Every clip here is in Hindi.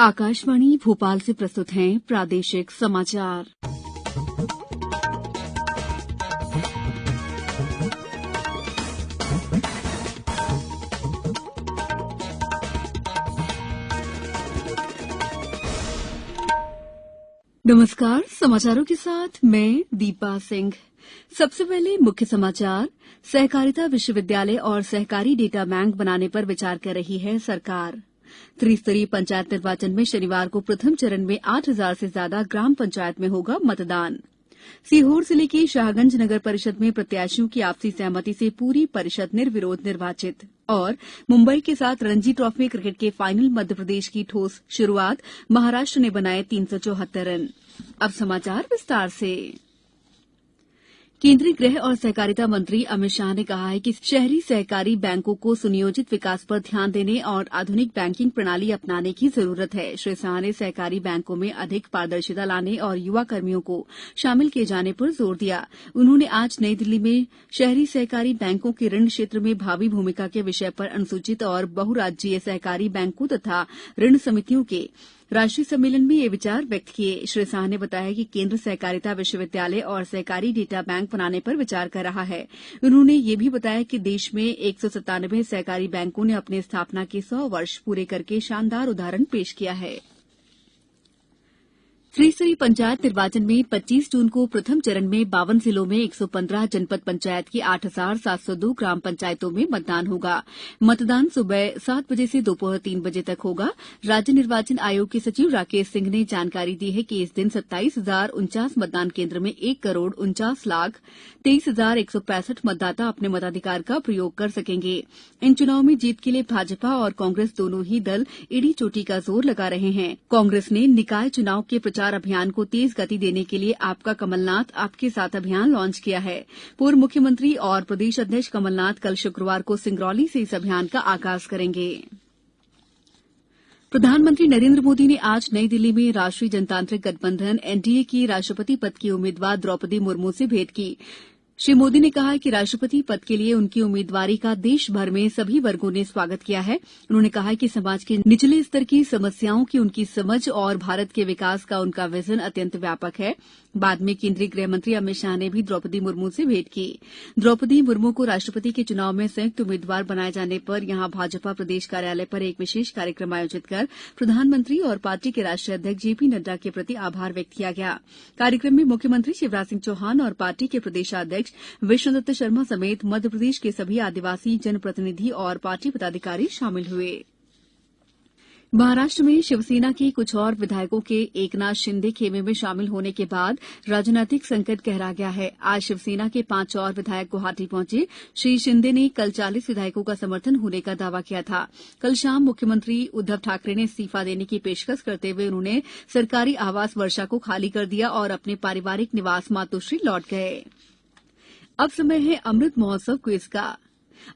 आकाशवाणी भोपाल से प्रस्तुत हैं प्रादेशिक समाचार। नमस्कार, समाचारों के साथ मैं दीपा सिंह। सबसे पहले मुख्य समाचार। सहकारिता विश्वविद्यालय और सहकारी डेटा बैंक बनाने पर विचार कर रही है सरकार। त्रिस्तरीय पंचायत निर्वाचन में शनिवार को प्रथम चरण में 8,000 से ज्यादा ग्राम पंचायत में होगा मतदान। सीहोर जिले की शाहगंज नगर परिषद में प्रत्याशियों की आपसी सहमति से पूरी परिषद निर्विरोध निर्वाचित। और मुंबई के साथ रणजी ट्रॉफी क्रिकेट के फाइनल मध्यप्रदेश की ठोस शुरुआत, महाराष्ट्र ने बनाए 374 रन। अब समाचार विस्तार से। केंद्रीय गृह और सहकारिता मंत्री अमित शाह ने कहा है कि शहरी सहकारी बैंकों को सुनियोजित विकास पर ध्यान देने और आधुनिक बैंकिंग प्रणाली अपनाने की जरूरत है। श्री शाह ने सहकारी बैंकों में अधिक पारदर्शिता लाने और युवा कर्मियों को शामिल किए जाने पर जोर दिया। उन्होंने आज नई दिल्ली में शहरी सहकारी बैंकों के ऋण क्षेत्र में भावी भूमिका के विषय पर अनुसूचित और बहुराज्यीय सहकारी बैंकों तथा ऋण समितियों के राष्ट्रीय सम्मेलन में ये विचार व्यक्त किए। श्री शाह ने बताया कि केंद्र सहकारिता विश्वविद्यालय और सहकारी डेटा बैंक बनाने पर विचार कर रहा है। उन्होंने ये भी बताया कि देश में 197 सहकारी बैंकों ने अपनी स्थापना के 100 वर्ष पूरे करके शानदार उदाहरण पेश किया है। त्रिस्तरीय पंचायत निर्वाचन में 25 जून को प्रथम चरण में 52 जिलों में 115 जनपद पंचायत की 8,702 ग्राम पंचायतों में मतदान होगा। मतदान सुबह 7 बजे से दोपहर 3 बजे तक होगा। राज्य निर्वाचन आयोग के सचिव राकेश सिंह ने जानकारी दी है कि इस दिन 27,049 मतदान केंद्र में 1,49,23,165 मतदाता अपने मताधिकार का प्रयोग कर सकेंगे। इन चुनाव में जीत के लिए भाजपा और कांग्रेस दोनों ही दल एड़ी चोटी का जोर लगा रहे हैं। कांग्रेस ने निकाय चुनाव के प्रचार अभियान को तेज गति देने के लिए आपका कमलनाथ आपके साथ अभियान लॉन्च किया है। पूर्व मुख्यमंत्री और प्रदेश अध्यक्ष कमलनाथ कल शुक्रवार को सिंगरौली से इस अभियान का आगाज करेंगे। प्रधानमंत्री नरेंद्र मोदी ने आज नई दिल्ली में राष्ट्रीय जनतांत्रिक गठबंधन एनडीए की राष्ट्रपति पद की उम्मीदवार द्रौपदी मुर्मू से भेंट की। श्री मोदी ने कहा कि राष्ट्रपति पद के लिए उनकी उम्मीदवारी का देश भर में सभी वर्गों ने स्वागत किया है। उन्होंने कहा कि समाज के निचले स्तर की समस्याओं की उनकी समझ और भारत के विकास का उनका विजन अत्यंत व्यापक है। बाद में केंद्रीय गृह मंत्री अमित शाह ने भी द्रौपदी मुर्मू से भेंट की। द्रौपदी मुर्मू को राष्ट्रपति के चुनाव में संयुक्त उम्मीदवार बनाए जाने पर यहां भाजपा प्रदेश कार्यालय पर एक विशेष कार्यक्रम आयोजित कर प्रधानमंत्री और पार्टी के राष्ट्रीय अध्यक्ष जेपी नड्डा के प्रति आभार व्यक्त किया गया। कार्यक्रम में मुख्यमंत्री शिवराज सिंह चौहान और पार्टी के प्रदेशाध्यक्ष विष्णुदत्त शर्मा समेत मध्यप्रदेश के सभी आदिवासी जनप्रतिनिधि और पार्टी पदाधिकारी शामिल हुए। महाराष्ट्र में शिवसेना के कुछ और विधायकों के एकनाथ शिंदे खेमे में शामिल होने के बाद राजनीतिक संकट गहरा गया है। आज शिवसेना के 5 और विधायक गुवाहाटी पहुंचे। श्री शिंदे ने कल 40 विधायकों का समर्थन होने का दावा किया था। कल शाम मुख्यमंत्री उद्धव ठाकरे ने इस्तीफा देने की पेशकश करते हुए उन्होंने सरकारी आवास वर्षा को खाली कर दिया और अपने पारिवारिक निवास मातोश्री लौट गए। अब समय है अमृत महोत्सव क्विज का।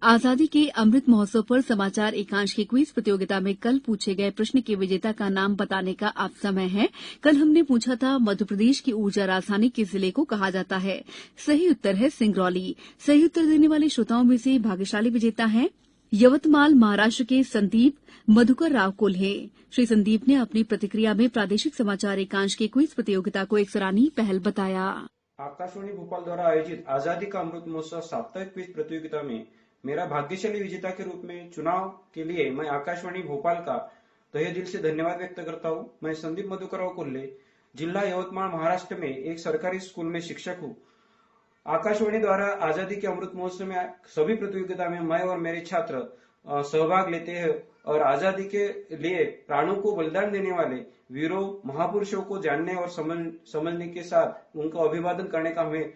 आजादी के अमृत महोत्सव पर समाचार एकांश की क्विज प्रतियोगिता में कल पूछे गए प्रश्न के विजेता का नाम बताने का अब समय है। कल हमने पूछा था मध्यप्रदेश की ऊर्जा राजधानी किस जिले को कहा जाता है। सही उत्तर है सिंगरौली। सही उत्तर देने वाले श्रोताओं में से भाग्यशाली विजेता हैं यवतमाल महाराष्ट्र के संदीप मधुकर राव कोल्हे। श्री संदीप ने अपनी प्रतिक्रिया में प्रादेशिक समाचार एकांश की क्विज प्रतियोगिता को एक सराहनीय पहल बताया। आकाशवाणी भोपाल द्वारा आयोजित आजादी का अमृत महोत्सव साप्ताहिक क्विज प्रतियोगिता में मेरा भाग्यशाली विजेता के रूप में चुनाव के लिए मैं आकाशवाणी भोपाल का तहे दिल से धन्यवाद व्यक्त करता हूं। मैं संदीप मधुकरराव कोल्हे, जिला यवतमाल महाराष्ट्र में एक सरकारी स्कूल में शिक्षक हूं। आकाशवाणी द्वारा आजादी के अमृत महोत्सव में सभी प्रतियोगिता में मैं और मेरे छात्र सहभाग लेते हैं और आजादी के लिए प्राणों को बलिदान देने वाले वीरों महापुरुषों को जानने और समझने के साथ उनको अभिवादन करने का हमें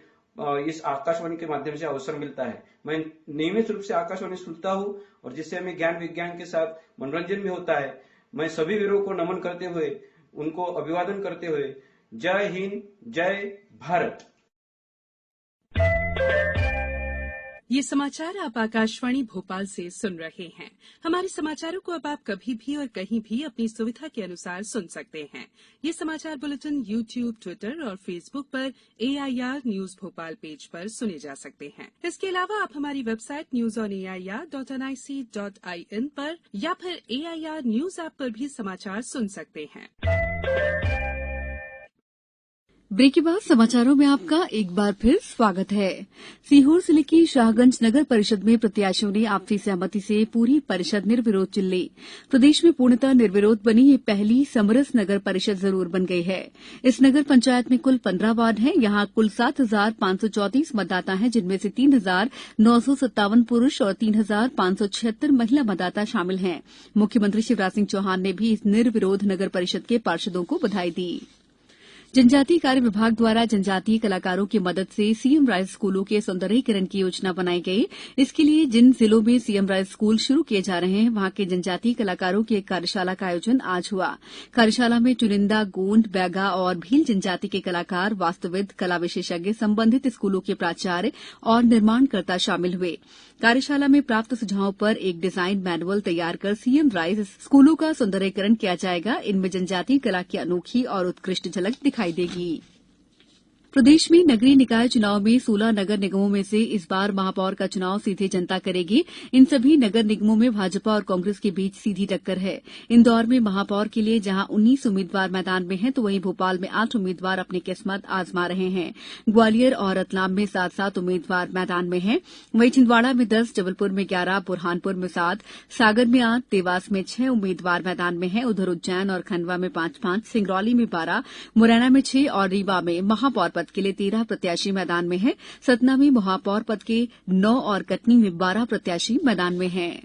इस आकाशवाणी के माध्यम से अवसर मिलता है। मैं नियमित रूप से आकाशवाणी सुनता हूं और जिससे हमें ज्ञान विज्ञान के साथ मनोरंजन भी होता है। मैं सभी वीरों को नमन करते हुए उनको अभिवादन करते हुए जय हिंद, जय भारत। ये समाचार आप आकाशवाणी भोपाल से सुन रहे हैं। हमारे समाचारों को अब आप कभी भी और कहीं भी अपनी सुविधा के अनुसार सुन सकते हैं। ये समाचार बुलेटिन YouTube, ट्विटर और फेसबुक पर AIR न्यूज भोपाल पेज पर सुने जा सकते हैं। इसके अलावा आप हमारी वेबसाइट newsonair.nic.in पर या फिर AIR न्यूज ऐप पर भी समाचार सुन सकते हैं। ब्रेक के बाद समाचारों में आपका एक बार फिर स्वागत है। सीहोर जिले की शाहगंज नगर परिषद में प्रत्याशियों ने आपसी सहमति से पूरी परिषद निर्विरोध चुन ली। प्रदेश में पूर्णतः निर्विरोध बनी ये पहली समरस नगर परिषद जरूर बन गई है। इस नगर पंचायत में कुल 15 वार्ड हैं। यहां कुल 7,534 मतदाता हैं, जिनमें से 3,957 पुरुष और 3,576 महिला मतदाता शामिल हैं। मुख्यमंत्री शिवराज सिंह चौहान ने भी इस निर्विरोध नगर परिषद के पार्षदों को बधाई दी। जनजातीय कार्य विभाग द्वारा जनजातीय कलाकारों की मदद से सीएम राइज स्कूलों के सौंदर्यीकरण की योजना बनाई गई। इसके लिए जिन जिलों में सीएम राइज स्कूल शुरू किए जा रहे हैं, वहां के जनजातीय कलाकारों की एक कार्यशाला का आयोजन आज हुआ। कार्यशाला में चुनिंदा गोंड, बैगा और भील जनजाति के कलाकार, वास्तुविद, कला विशेषज्ञ, संबंधित स्कूलों के प्राचार्य और निर्माणकर्ता शामिल हुए। कार्यशाला में प्राप्त सुझावों पर एक डिजाइन मैनुअल तैयार कर सीएम राइज स्कूलों का सौंदर्यीकरण किया जाएगा। इनमें जनजातीय कला की अनोखी और उत्कृष्ट झलक दिखाई देगी। प्रदेश में नगरीय निकाय चुनाव में 16 नगर निगमों में से इस बार महापौर का चुनाव सीधे जनता करेगी। इन सभी नगर निगमों में भाजपा और कांग्रेस के बीच सीधी टक्कर है। इंदौर में महापौर के लिए जहां 19 उम्मीदवार मैदान में हैं, तो वहीं भोपाल में 8 उम्मीदवार अपनी किस्मत आजमा रहे हैं। ग्वालियर और रतलाम में 7-7 उम्मीदवार मैदान में हैं। वहीं छिंदवाड़ा में 10, जबलपुर में 11, बुरहानपुर में 7, सागर में 8, देवास में 6 उम्मीदवार मैदान में हैं। उधर उज्जैन और खंडवा में 5-5, सिंगरौली में 12, मुरैना में 6 और रीवा में महापौर पद के लिए 13 प्रत्याशी मैदान में हैं। सतना में महापौर पद के 9 और कटनी में 12 प्रत्याशी मैदान में हैं।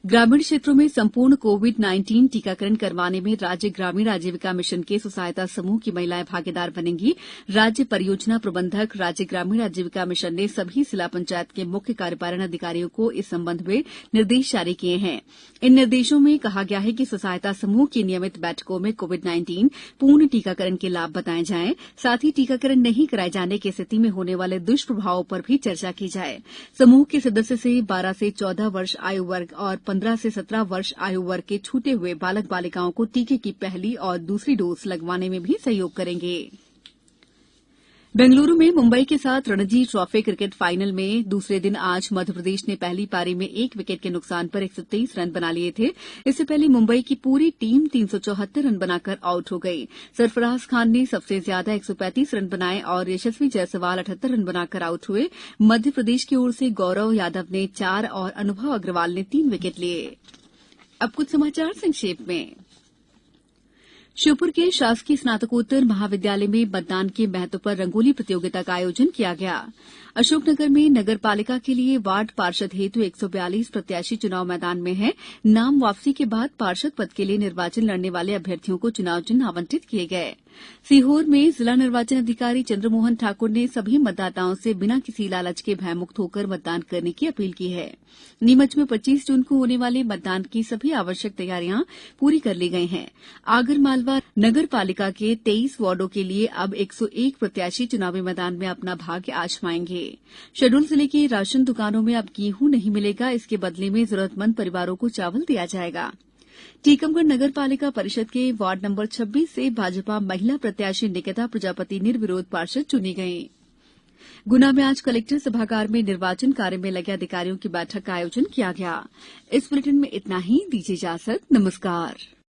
ग्रामीण क्षेत्रों में संपूर्ण कोविड-19 टीकाकरण करवाने में राज्य ग्रामीण आजीविका मिशन के स्वसहायता समूह की महिलाएं भागीदार बनेंगी। राज्य परियोजना प्रबंधक राज्य ग्रामीण आजीविका मिशन ने सभी जिला पंचायत के मुख्य कार्यपालन अधिकारियों को इस संबंध में निर्देश जारी किए हैं। इन निर्देशों में कहा गया है कि स्वसहायता समूह की नियमित बैठकों में कोविड-19 पूर्ण टीकाकरण के लाभ बताए जाएं। साथ ही टीकाकरण नहीं कराए जाने की स्थिति में होने वाले दुष्प्रभावों पर भी चर्चा की जाए। समूह के सदस्य से 12 से 14 वर्ष आयु वर्ग और 15 से 17 वर्ष आयु वर्ग के छूटे हुए बालक बालिकाओं को टीके की पहली और दूसरी डोज लगवाने में भी सहयोग करेंगे। बेंगलुरू में मुंबई के साथ रणजी ट्रॉफी क्रिकेट फाइनल में दूसरे दिन आज मध्यप्रदेश ने पहली पारी में 1 विकेट के नुकसान पर 123 रन बना लिए थे। इससे पहले मुंबई की पूरी टीम 374 रन बनाकर आउट हो गई। सरफराज खान ने सबसे ज्यादा 135 रन बनाए और यशस्वी जायसवाल 78 रन बनाकर आउट हुए। मध्यप्रदेश की ओर से गौरव यादव ने 4 और अनुभव अग्रवाल ने 3 विकेट लिए। अब कुछ समाचार संक्षेप में। श्योपुर के शासकीय स्नातकोत्तर महाविद्यालय में मतदान के महत्व पर रंगोली प्रतियोगिता का आयोजन किया गया। अशोकनगर में नगर पालिका के लिए वार्ड पार्षद हेतु 142 प्रत्याशी चुनाव मैदान में हैं। नाम वापसी के बाद पार्षद पद के लिए निर्वाचन लड़ने वाले अभ्यर्थियों को चुनाव चिन्ह आवंटित किए गए। सीहोर में जिला निर्वाचन अधिकारी चंद्रमोहन ठाकुर ने सभी मतदाताओं से बिना किसी लालच के भयमुक्त होकर मतदान करने की अपील की है। नीमच में 25 जून को होने वाले मतदान की सभी आवश्यक तैयारियां पूरी कर ली गई हैं। आगरमालवा नगर पालिका के 23 वार्डों के लिए अब 101 प्रत्याशी चुनावी मैदान में अपना भाग्य आजमाएंगे। शहडोल जिले की राशन दुकानों में अब गेहूं नहीं मिलेगा। इसके बदले में जरूरतमंद परिवारों को चावल दिया जाएगा। टीकमगढ़ नगर पालिका परिषद के वार्ड नंबर 26 से भाजपा महिला प्रत्याशी निकिता प्रजापति निर्विरोध पार्षद चुनी गई। गुना में आज कलेक्टर सभागार में निर्वाचन कार्य में लगे अधिकारियों की बैठक का आयोजन किया गया। इस बुलेटिन में इतना ही। दीजिए इजाजत। नमस्कार।